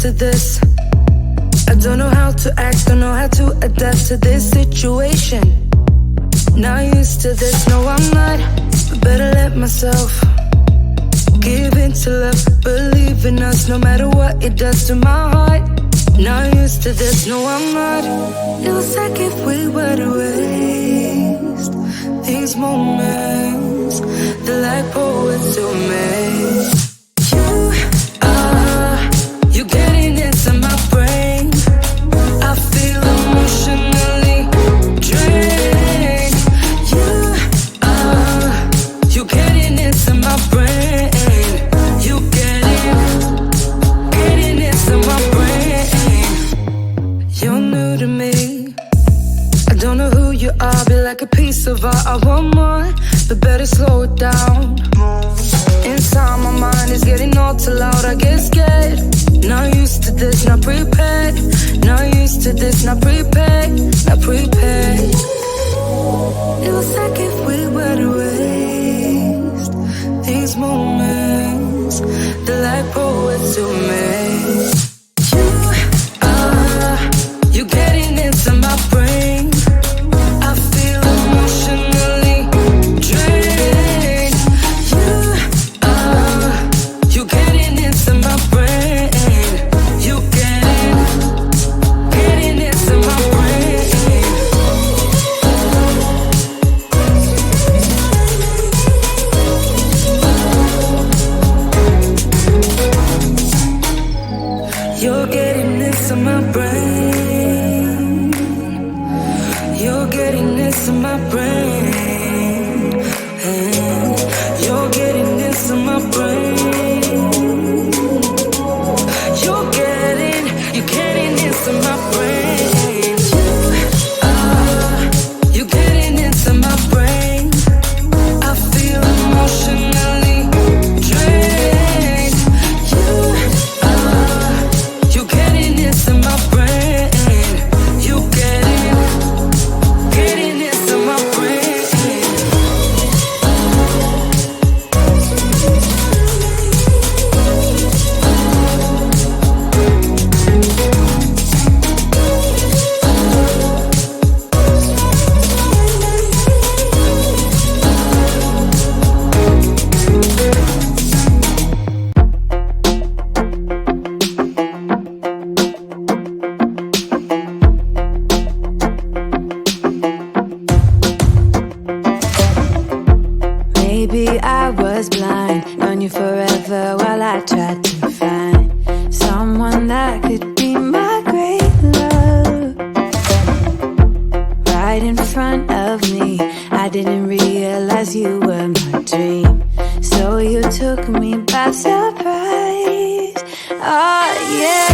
to this. I don't know how to act, don't know how to adapt to this situation. Not used to this, no I'm not, but better let myself give in to love, believe in us, no matter what it does to my heart. Not used to this, no I'm not. It was like if we were to waste these moments, the like poets who made. You getting into my brain, I feel emotionally drained. You getting into my brain, you getting into my brain. You're new to me, I don't know who you are, be like a piece of art. I want more, but better slow it down. Inside my mind is getting all too loud, I get scared. Not used to this, not prepared. Not used to this, not prepared. Not prepared. It was like if we were to waste these moments, the like poets who made. You getting into my brain, I feel emotionally drained. You getting into my brain, you getting into my brain. You're getting into my brain, you're getting into my brain, you're getting into my brain. You're getting into my brain. You getting into my brain, I feel emotionally drained. You getting into my brain, you getting into my brain. Maybe I was blind, known you forever while I tried to find someone that could be my great love. Right in front of me, I didn't realize you were my dream, so you took me by surprise. Oh yeah,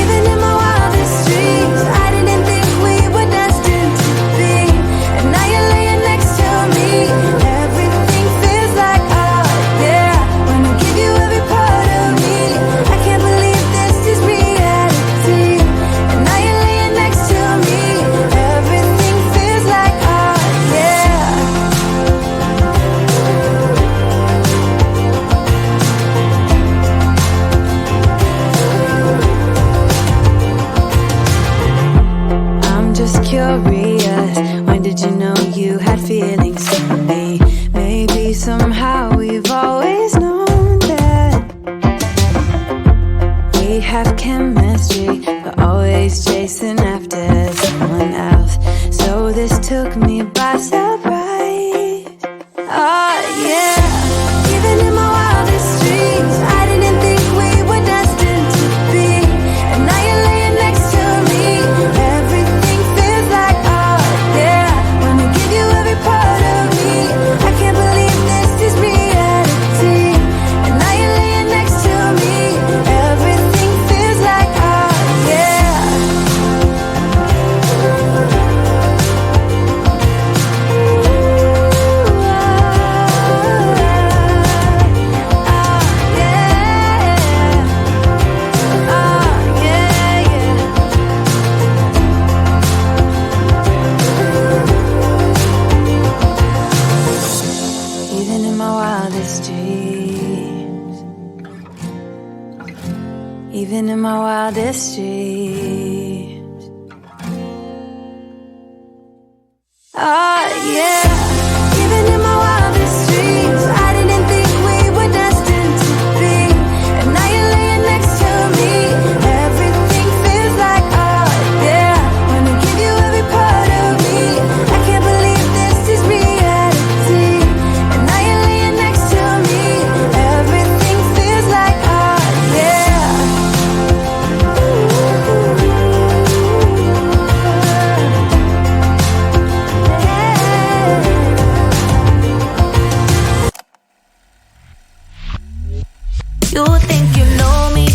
even in my wildest dreams, I didn't think we were destined to be. And now you're laying next to me, everything feels like oh yeah. When I give you every part of me, I can't believe this is reality. And now you're laying next to me, everything feels like oh yeah. I'm just curious, when did you know you had feelings for me? Maybe somehow we've always known that we have chemistry, but always chasing after someone else. So this took me by surprise. Oh yeah, even in my wildest dreams, I didn't think we were destined to be. And now you're laying next to me, everything feels like oh yeah. When I give you every part of me, I can't believe this is reality. And now you're laying next to me, everything feels like oh yeah. even in my wildest dreams. Oh yeah, even in my wildest dreams, I didn't think we were destined to be. And now you're laying next to me. Everything feels like, oh yeah, wanna give you every part of me. I can't believe this is reality. And now you're laying next to me. Everything feels like, oh yeah. You think you know me?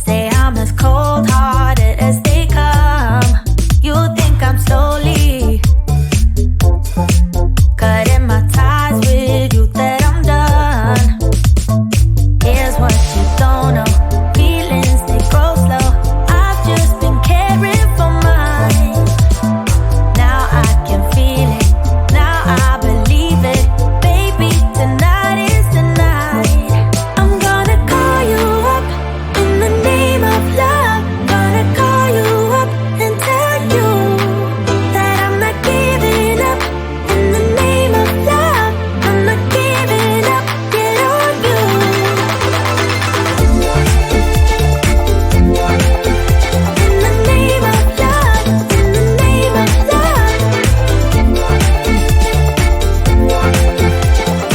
Say I'm as cold-hearted as they come. You think I'm slowly cutting my ties with you, that I'm done. Here's what you don't know. Feelings, they grow slow. I've just been caring for mine. Now I can feel it. Now I believe it. Baby, tonight is the night. I'm gonna call you up in the name of love. Gonna call you up and tell you that I'm not giving up. In the name of love, I'm not giving up. Get on you. In the name of love, in the name of love.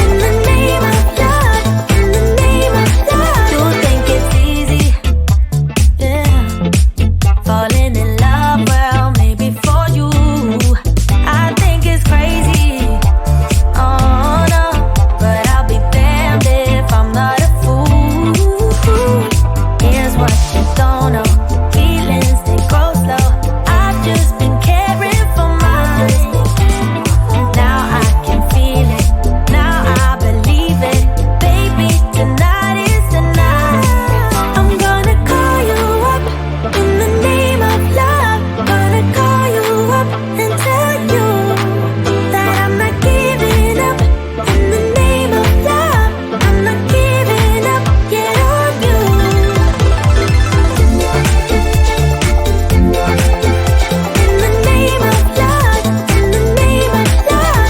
In the name of love, in the name of love. You think it's easy, yeah, falling in love, well, maybe for you. I think it's crazy, oh no, but I'll be damned if I'm not a fool. Here's what you don't know. Feelings, they grow slow. I've just been caring for mine. Now I can feel it. Now I believe it. Baby, tonight is the night. I'm gonna call you up in the name of love. Gonna call you up and tell you that I'm not giving up. In the name of love, I'm not giving up. Get on you. In the name of love, in the name of love.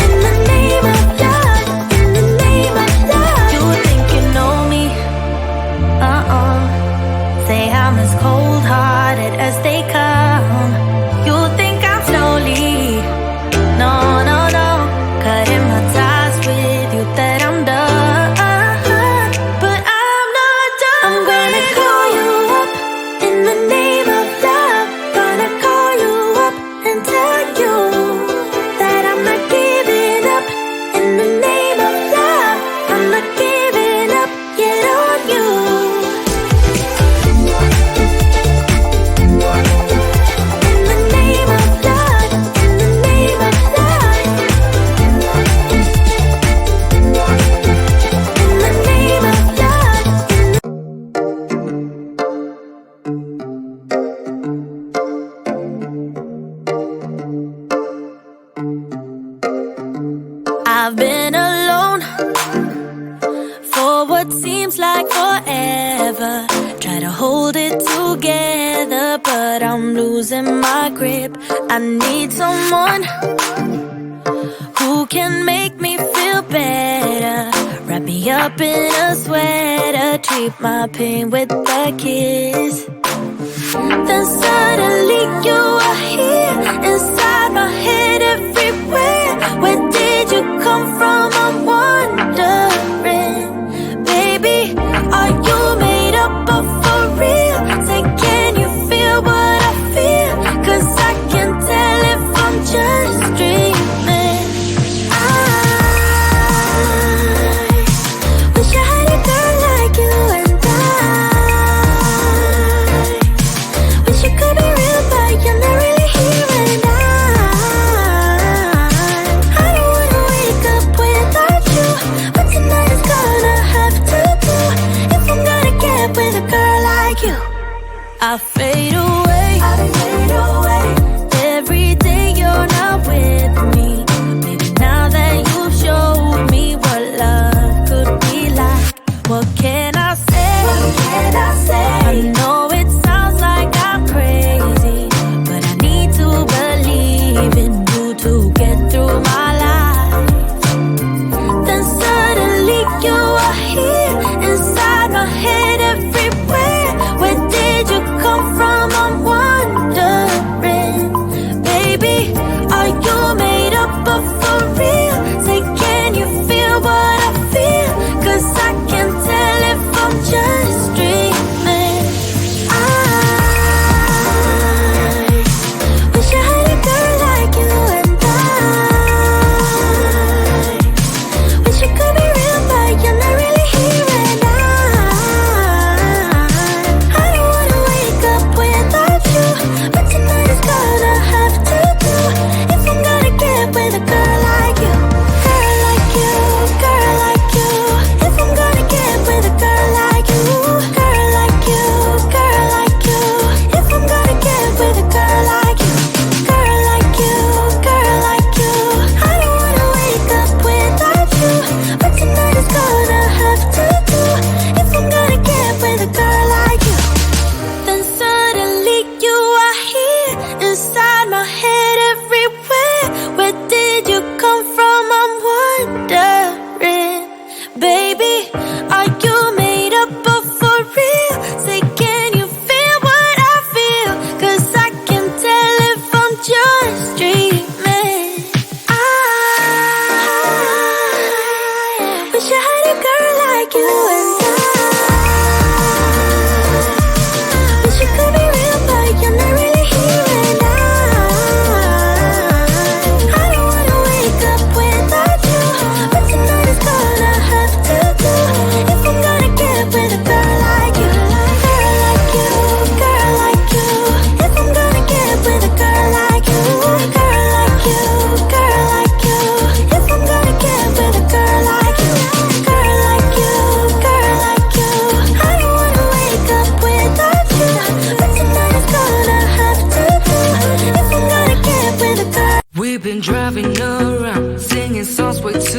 In the name of love, in the name of love. You think you know me? Say I'm as cold-hearted as they come. You think I'm slowly, no, no, no, cutting my ties with you, that I'm done. But I'm not done. I'm gonna call you up in the name of love. Gonna call you up and tell you that I'm not giving up. In the name of love, I'm not giving up. Get on you. In the name of love, in the name of love. In the name of love. I've been alone for what seems like forever. Try to hold it together, but I'm losing my grip. I need someone who can make me feel better. Wrap me up in a sweater, treat my pain with a kiss. Then suddenly you are here, inside my head, everywhere. Where did you come from? I'm wondering. Baby, are you made up of for real? Say, can you feel what I feel? 'Cause I can tell if I'm just dreaming. I wish I had a girl like you, and I wish you could be real, but you're not really here, and I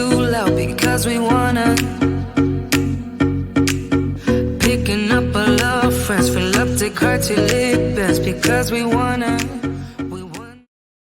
too loud because we wanna. Picking up our love friends, fill up the car till it bends because we wanna.